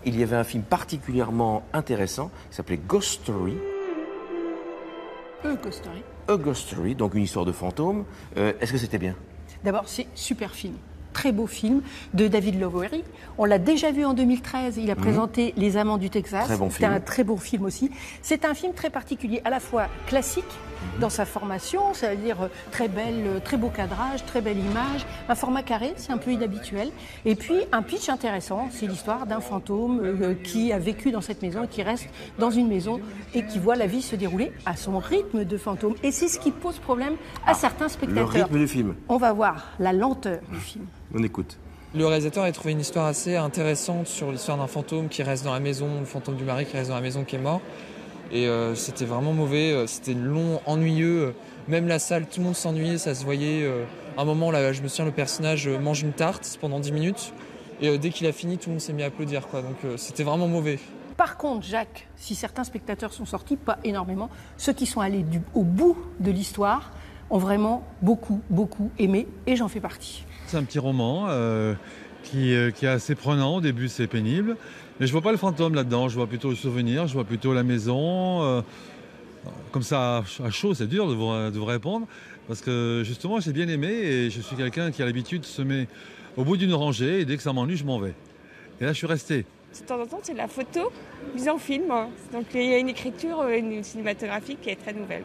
Il y avait un film particulièrement intéressant qui s'appelait Ghost Story. Ghost Story. A Ghost Story, donc une histoire de fantôme. Est-ce que c'était bien? D'abord, c'est super film. Très beau film de David Lowery. On l'a déjà vu en 2013. Il a présenté Les Amants du Texas. Très bon C'était film. un très beau film aussi. C'est un film très particulier, à la fois classique dans sa formation, c'est-à-dire très belle, très beau cadrage, très belle image, un format carré, c'est un peu inhabituel. Et puis un pitch intéressant, c'est l'histoire d'un fantôme qui a vécu dans cette maison et qui reste dans une maison et qui voit la vie se dérouler à son rythme de fantôme. Et c'est ce qui pose problème à certains spectateurs. Le rythme du film. On va voir la lenteur du film. On écoute. Le réalisateur a trouvé une histoire assez intéressante sur l'histoire d'un fantôme qui reste dans la maison, le fantôme du mari qui reste dans la maison qui est mort. Et c'était vraiment mauvais, c'était long, ennuyeux. Même la salle, tout le monde s'ennuyait, ça se voyait. À un moment, là, je me souviens, le personnage mange une tarte pendant 10 minutes. Et dès qu'il a fini, tout le monde s'est mis à applaudir, quoi. Donc c'était vraiment mauvais. Par contre, Jacques, si certains spectateurs sont sortis, pas énormément, ceux qui sont allés au bout de l'histoire ont vraiment beaucoup aimé, et j'en fais partie. C'est un petit roman qui est assez prenant. Au début, c'est pénible. Mais je vois pas le fantôme là-dedans. Je vois plutôt le souvenir, je vois plutôt la maison. Comme ça, à chaud, c'est dur de vous répondre. Parce que justement, j'ai bien aimé et je suis quelqu'un qui a l'habitude de se mettre au bout d'une rangée et dès que ça m'ennuie, je m'en vais. Et là, je suis resté. De temps en temps, c'est de la photo mise en film. Donc il y a une écriture cinématographique qui est très nouvelle.